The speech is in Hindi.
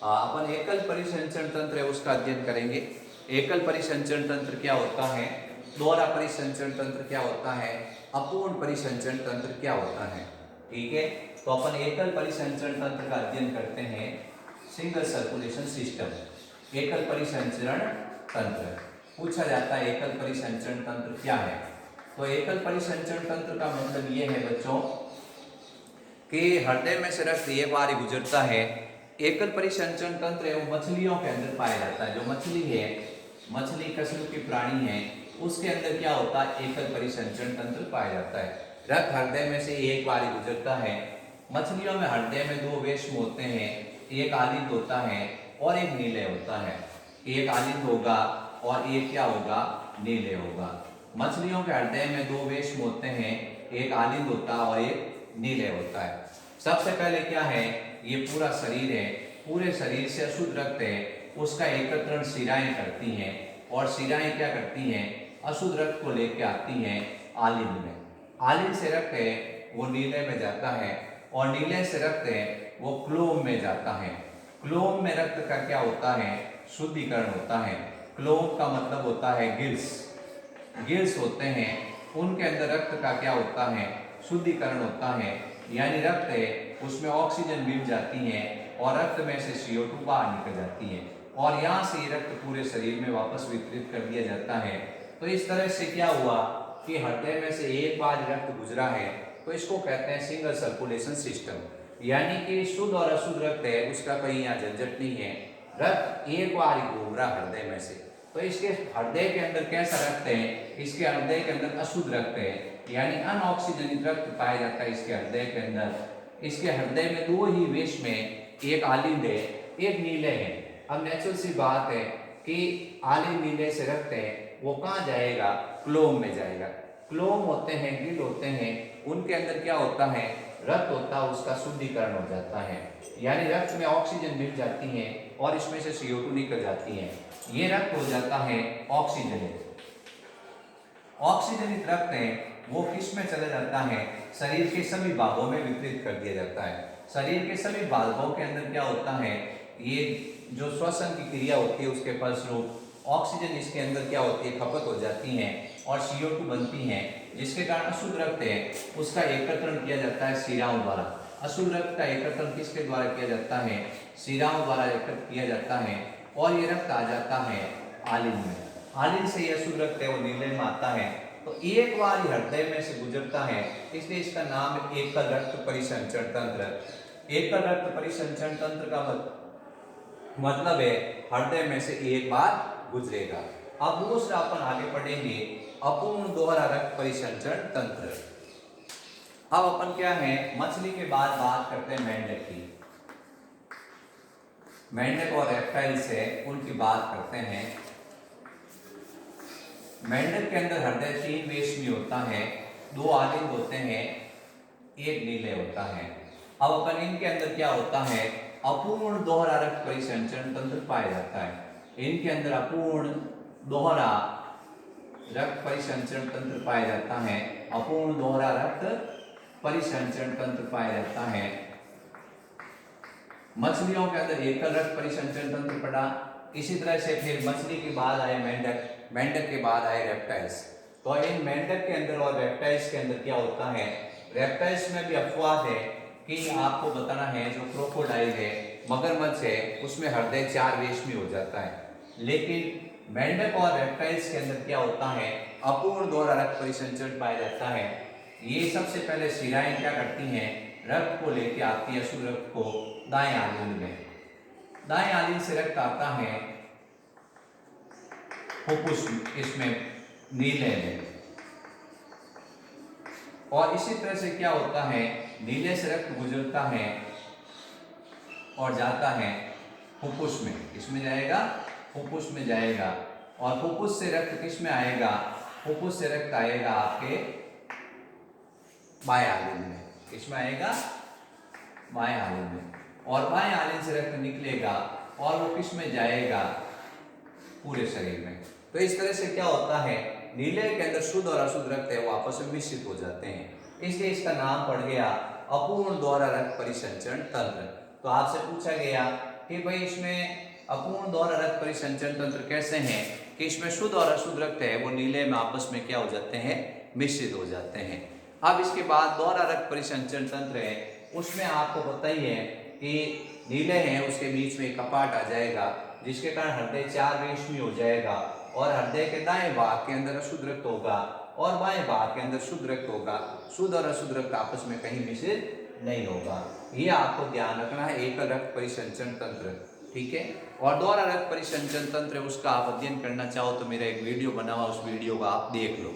अपन एकल परिसंचरण तंत्र है उसका अध्ययन करेंगे। एकल परिसंचरण तंत्र क्या होता है, दोहरा परिसंचरण तंत्र क्या होता है, अपूर्ण परिसंचरण तंत्र क्या होता है। ठीक है, तो अपन एकल परिसंचरण तंत्र का अध्ययन करते हैं। सिंगल सर्कुलेशन सिस्टम एकल परिसंचरण तंत्र पूछा जाता है। एकल परिसंचरण तंत्र क्या है? तो एकल परिसंचरण तंत्र का मतलब ये है बच्चों कि हृदय में से रक्त एक बार ही गुजरता है। एकल परिसंचरण तंत्र है वो मछलियों के अंदर पाया जाता है। जो मछली है, मछली कशेरुकी प्राणी है, उसके अंदर क्या होता है, एकल परिसंचरण तंत्र पाया जाता है। रक्त हृदय में से एक बार ही गुजरता है। मछलियों में हृदय में दो वेश्म होते हैं, एक आलिंद होता है और एक नीले होता है। एक आलिंद होगा और एक क्या होगा, नीले होगा। मछलियों के हृदय में दो वेश्म होते हैं, एक आलिंद होता है और एक नीले होता है। सबसे पहले क्या है, ये पूरा शरीर है, पूरे शरीर से अशुद्ध रक्त है उसका एकत्रण शिराएं करती हैं और शिराएं क्या करती हैं, अशुद्ध रक्त को लेकर आती हैं आलिंद में। आलिंद से रक्त है वो नीले में जाता है और नीले से रक्त है वो क्लोम में जाता है। क्लोम में रक्त का क्या होता है, शुद्धिकरण होता है। क्लोम का मतलब होता है गिल्स, गिल्स होते हैं, उनके अंदर रक्त का क्या होता है, शुद्धिकरण होता है। यानी रक्त है उसमें ऑक्सीजन मिल जाती है और रक्त में से CO2 बाहर निकल जाती है और यहाँ से ये रक्त पूरे शरीर में वापस वितरित कर दिया जाता है। तो इस तरह से क्या हुआ कि हृदय में से एक बार रक्त गुजरा है तो इसको कहते हैं सिंगल सर्कुलेशन सिस्टम। यानी कि शुद्ध और अशुद्ध रक्त है उसका कहीं यहाँ झंझट नहीं है, रक्त एक बार ही घूम रहा हृदय में से। तो इसके हृदय के अंदर कैसा रक्त है, इसके हृदय के अंदर अशुद्ध रक्त है यानी अनऑक्सीजनित रक्त पाया जाता है इसके हृदय के अंदर। इसके हृदय में दो ही वेश में, एक आलिंद है एक नीले है। अब नेचुरल सी बात है कि आलिंद नीले से रक्त है वो कहाँ जाएगा, क्लोम में जाएगा। क्लोम होते हैं, गिल होते हैं, उनके अंदर क्या होता है, रक्त होता है उसका शुद्धिकरण हो जाता है। यानी रक्त में ऑक्सीजन मिल जाती है और इसमें से CO2 निकल जाती है। ये रक्त हो जाता है ऑक्सीजनित। ऑक्सीजनित रक्त है वो किस में चला जाता है, शरीर के सभी भागों में वितरित कर दिया जाता है। शरीर के सभी भागों के अंदर क्या होता है, ये जो श्वसन की क्रिया होती है उसके फलस्वरूप ऑक्सीजन इसके अंदर क्या होती है, खपत हो जाती है और CO2 बनती है, जिसके कारण अशुद्ध रक्त है उसका एकत्रण किया जाता है शिराओं द्वारा। अशुद्ध रक्त का एकत्रण किसके द्वारा किया जाता है, शिराओं द्वारा एकत्र किया जाता है और ये रक्त आ जाता है आलिंद में। आलिंद से ये अशुद्ध रक्त है वो नीले में आता है। तो एक बार ही हृदय में से गुजरता है, इसलिए इसका नाम है एकल रक्त परिसंचरण तंत्र। एकल रक्त परिसंचरण तंत्र का मतलब है हृदय में से एक बार गुजरेगा। अब दूसरा अपन आगे पढ़ेंगे अपूर्ण दोहरा रक्त परिसंचरण तंत्र। अब अपन क्या है, मछली के बाद बात करते हैं मेंढक की। मेंढक और रेप्टाइल से उनकी बात करते हैं। मेंढक के अंदर हृदय 3 वेश्मी होता है, 2 आलिंद होते हैं, एक नीले होता है। अब अपन इनके अंदर क्या होता है, अपूर्ण दोहरा रक्त परिसंचरण तंत्र पाया जाता है। इनके अंदर अपूर्ण दोहरा रक्त परिसंचरण तंत्र पाया जाता है। अपूर्ण दोहरा रक्त परिसंचरण तंत्र पाया जाता है। मछलियों के अंदर एकल रक्त परिसंचरण तंत्र पड़ा। इसी तरह से फिर मछली के बाद आए मेंढक, मेंढक के बाद आए रेप्टाइल्स। तो इन मेंढक के अंदर और रेप्टाइल्स के अंदर क्या होता है, रेप्टाइल्स में भी अपवाद है कि आपको बताना है, जो क्रोकोडाइल है, मगरमच्छ है, उसमें हृदय 4 वेश्मी हो जाता है। लेकिन मेंढक और रेप्टाइल्स के अंदर क्या होता है, अपूर्ण दोहरा रक्त परिसंचरण पाया जाता है। ये सबसे पहले शिराएं क्या करती हैं, रक्त को लेके आती है, अशुद्ध रक्त को दाएं आलिंद में। दाएं आलिंद से रक्त आता है फुफ्फुस इसमें नीले में, और इसी तरह से क्या होता है, नीले से रक्त गुजरता है और जाता है फुफ्फुस में। इसमें जाएगा, फुफ्फुस में जाएगा और फुफ्फुस से रक्त किस में आएगा, फुफ्फुस से रक्त आएगा आपके बाएं आलिंद में। इसमें आएगा बाएं आलिंद में, और बाएं आलिंद से रक्त निकलेगा और वो किस में जाएगा, पूरे शरीर में। तो इस तरह से क्या होता है, नीले के अंदर शुद्ध और अशुद्ध रक्त है वो आपस में मिश्रित हो जाते हैं, इसलिए इसका नाम पड़ गया अपूर्ण दोहरा रक्त परिसंचरण तंत्र। तो आपसे पूछा गया कि भाई इसमें अपूर्ण दोहरा रक्त परिसंचरण तंत्र कैसे हैं कि इसमें शुद्ध और अशुद्ध रक्त है वो नीले में आपस में क्या हो जाते हैं, मिश्रित हो जाते हैं। अब इसके बाद दोहरा रक्त परिसंचरण तंत्र है, उसमें आपको पता ही है कि नीले हैं उसके बीच में एक कपाट आ जाएगा जिसके कारण हृदय 4 रेशमी हो जाएगा और हृदय के दाएं भाग के अंदर अशुद्ध रक्त होगा और बाएं भाग के अंदर शुद्ध रक्त होगा। शुद्ध और अशुद्ध रक्त आपस में कहीं मिश्रित नहीं होगा। ये आपको ध्यान रखना है एकल रक्त परिसंचरण तंत्र, ठीक है। और दोहरा रक्त परिसंचरण तंत्र उसका आप अध्ययन करना चाहो तो मेरा एक वीडियो बना हुआ, उस वीडियो को आप देख लो।